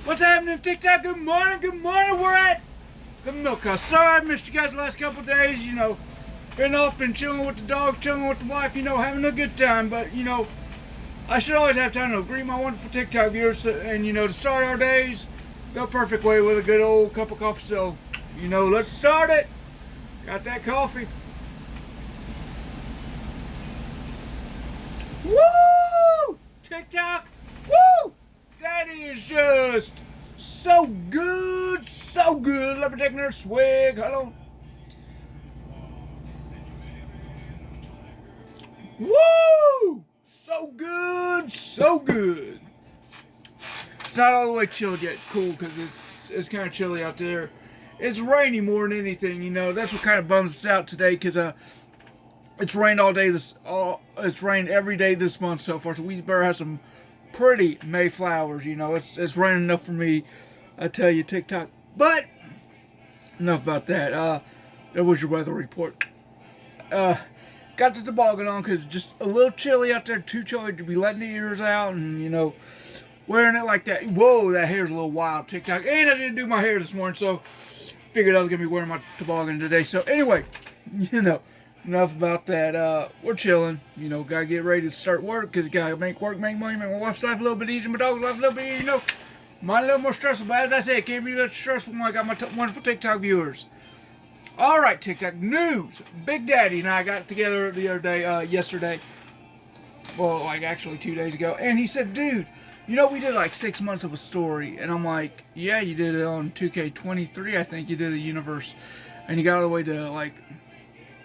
What's happening, TikTok? Good morning, good morning. We're at the Milkhouse. Sorry I missed you guys the last couple of days. Been chilling with the dog, chilling with the wife, having a good time. But, I should always have time to greet my wonderful TikTok viewers and, to start our days the perfect way with a good old cup of coffee. So, let's start it. Got that coffee. Woo! TikTok. Woo! That is just so good, so good. Let me take another swig. Hold on. Woo! So good, so good. It's not all the way chilled yet. Cool, because it's kind of chilly out there. It's rainy more than anything. That's what kind of bums us out today, because it's rained all day. It's rained every day this month so far. So we better have some pretty May flowers. It's raining enough for me, I tell you, TikTok. But enough about that. There was your weather report. Got the toboggan on because it's just a little chilly out there. Too chilly to be letting the ears out and wearing it like that. Whoa, that hair's a little wild, TikTok. And I didn't do my hair this morning, so figured I was gonna be wearing my toboggan today. So anyway, enough about that. We're chilling. Gotta get ready to start work because gotta make work, make money, make my wife's life a little bit easier, my dog's life a little bit easier. Mine a little more stressful, but as I said, it can't be that stressful when I got my wonderful TikTok viewers. All right, TikTok news. Big Daddy and I got together the other day, yesterday. Well, actually 2 days ago, and he said, "Dude, we did like 6 months of a story," and I'm like, "Yeah, you did it on 2K23. I think you did a universe, and you got all the way to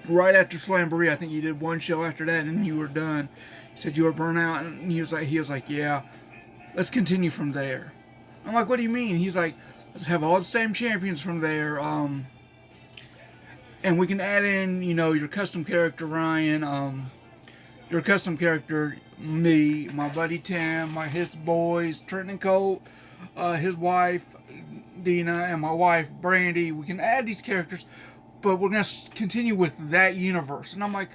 right after Slamboree. I think you did one show after that, and you were done." He said you were burnt out, and he was like, "Yeah, let's continue from there." I'm like, "What do you mean?" He's like, "Let's have all the same champions from there, and we can add in, your custom character Ryan, your custom character me, my buddy Tim, his boys Trent and Colt, his wife Dina, and my wife Brandy. We can add these characters, but we're gonna continue with that universe." And I'm like,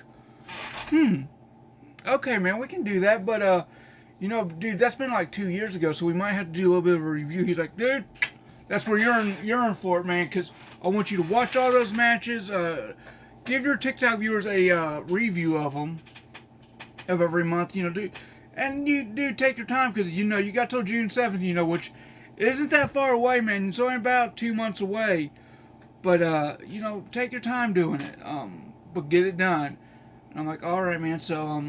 okay, man, we can do that, but dude, that's been like 2 years ago, so we might have to do a little bit of a review. He's like, "Dude, that's where you're in for it, man, because I want you to watch all those matches. Give your TikTok viewers a review of them of every month, dude. And you take your time because you got till June 7th, which isn't that far away, man. It's only about 2 months away, but take your time doing it. But get it done." And I'm like, "All right, man." So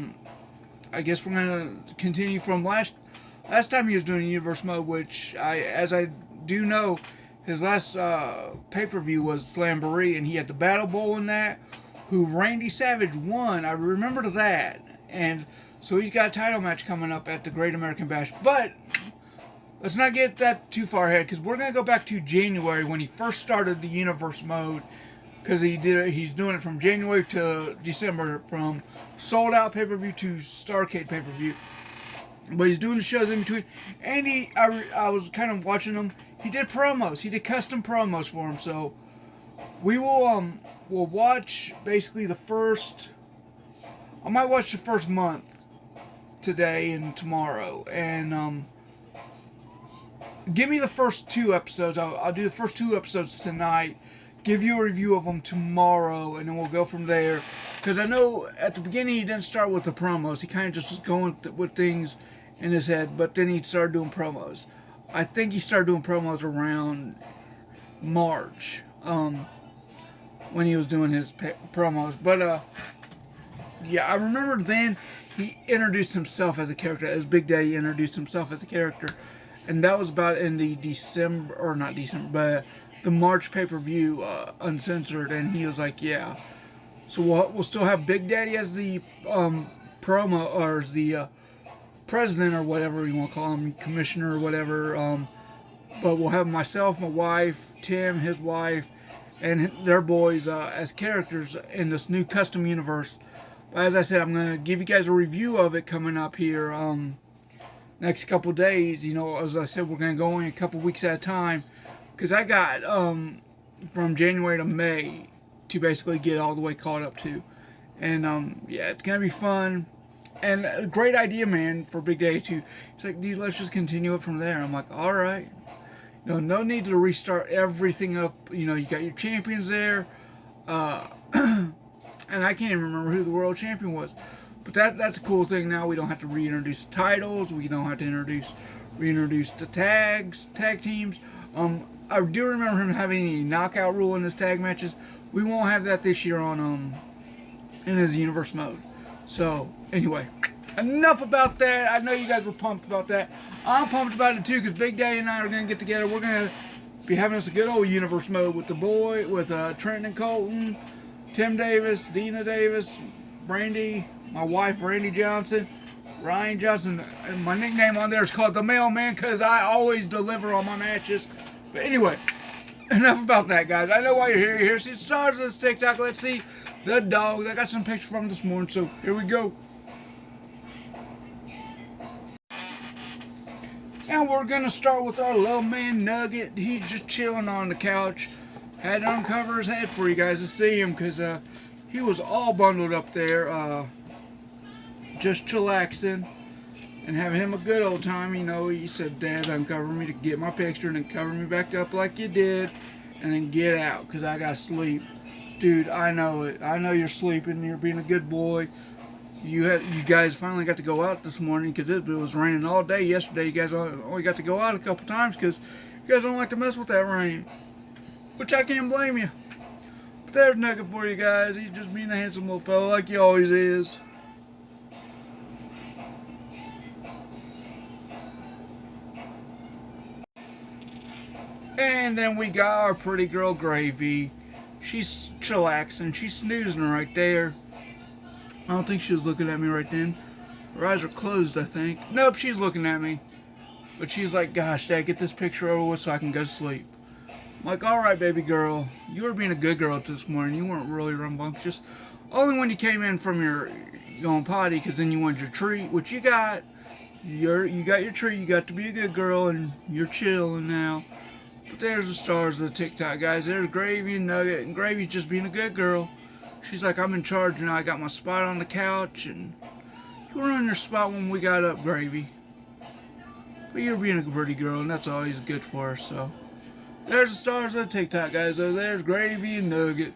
I guess we're gonna continue from last time he was doing universe mode, which as I do know, his last pay-per-view was Slamboree, and he had the Battle Bowl in that, who Randy Savage won. I remember that. And so he's got a title match coming up at the Great American Bash. But let's not get that too far ahead, because we're going to go back to January when he first started the universe mode, because he's doing it from January to December, from sold out pay-per-view to Starrcade pay-per-view. But he's doing the shows in between, and I was kind of watching him. He did promos. He did custom promos for him. So we will we'll watch basically the first. I might watch the first month today and tomorrow, and give me the first 2 episodes. I'll do the first 2 episodes tonight. Give you a review of them tomorrow, and then we'll go from there. Because I know at the beginning he didn't start with the promos. He kind of just was going with things in his head, but then he started doing promos. I think he started doing promos around March, when he was doing his promos. But yeah, I remember then he introduced himself as a character, as Big Daddy introduced himself as a character, and that was about in the but the March pay-per-view, uncensored, and he was like, "Yeah." So we'll still have Big Daddy as the promo, or as the president, or whatever you want to call him, commissioner or whatever. But we'll have myself, my wife, Tim, his wife, and their boys as characters in this new custom universe. But as I said, I'm going to give you guys a review of it coming up here next couple days. As I said, we're going to go in a couple weeks at a time, because I got from January to May to basically get all the way caught up to. And yeah, it's going to be fun. And a great idea, man, for Big Daddy too. He's like, "Dude, let's just continue it from there." I'm like, "All right." No need to restart everything up. You know, you got your champions there, and I can't even remember who the world champion was. But that's a cool thing. Now we don't have to reintroduce titles. We don't have to reintroduce the tag teams. I do remember him having a knockout rule in his tag matches. We won't have that this year on in his universe mode. So anyway, enough about that. I know you guys were pumped about that. I'm pumped about it too because Big Daddy and I are gonna get together. We're gonna be having us a good old universe mode with Trenton and Colton, Tim Davis, Dina Davis, Brandy, my wife Brandy Johnson, Ryan Johnson, and my nickname on there is called the Mailman because I always deliver on my matches. But anyway, enough about that, guys. I know why you're here. You're here to see the stars of this TikTok. Let's see the dogs. I got some pictures from this morning, so here we go. And we're going to start with our little man Nugget. He's just chilling on the couch. Had to uncover his head for you guys to see him because he was all bundled up there, just chillaxing and having him a good old time. You know, he said, Dad, uncover me to get my picture and then cover me back up like you did and then get out because I got to sleep. Dude, I know it. I know you're sleeping. You're being a good boy. You guys finally got to go out this morning because it was raining all day yesterday. You guys only got to go out a couple times because you guys don't like to mess with that rain, which I can't blame you. But there's Nugget for you guys. He's just being a handsome little fella like he always is. And then we got our pretty girl Gravy. She's chillaxing. She's snoozing right there. I don't think she was looking at me right then. Her eyes are closed, I think. Nope, she's looking at me. But she's like, gosh, Dad, get this picture over with so I can go to sleep. I'm like, all right, baby girl. You were being a good girl this morning. You weren't really rambunctious. Only when you came in from your going potty, because then you wanted your treat, which you got. You got your treat. You got to be a good girl, and you're chilling now. But there's the stars of the TikTok, guys. There's Gravy and Nugget, and Gravy's just being a good girl. She's like, I'm in charge now. I got my spot on the couch, and you were on your spot when we got up, Gravy. But you're being a pretty girl, and that's always good for her, so. There's the stars of the TikTok, guys. So there's Gravy and Nugget.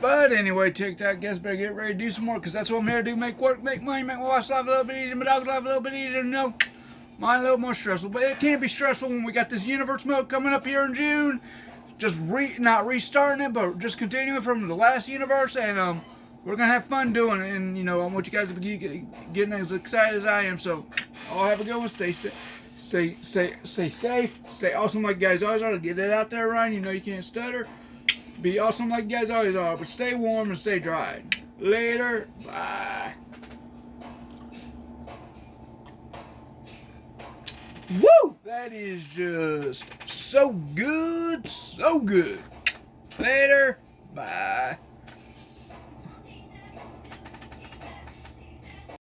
But anyway, TikTok, guys better get ready to do some more, because that's what I'm here to do. Make work, make money, make my wife's life a little bit easier, my dog's life a little bit easier, you know. Mine a little more stressful, but it can't be stressful when we got this universe mode coming up here in June. Just not restarting it, but just continuing from the last universe, and we're gonna have fun doing it. And you know, I want you guys to be getting as excited as I am. So, I'll have a good one. Stay safe, stay awesome like you guys always are. Get it out there, Ryan. You know you can't stutter. Be awesome like you guys always are, but stay warm and stay dry. Later, bye. Woo! That is just so good, so good. Later, bye.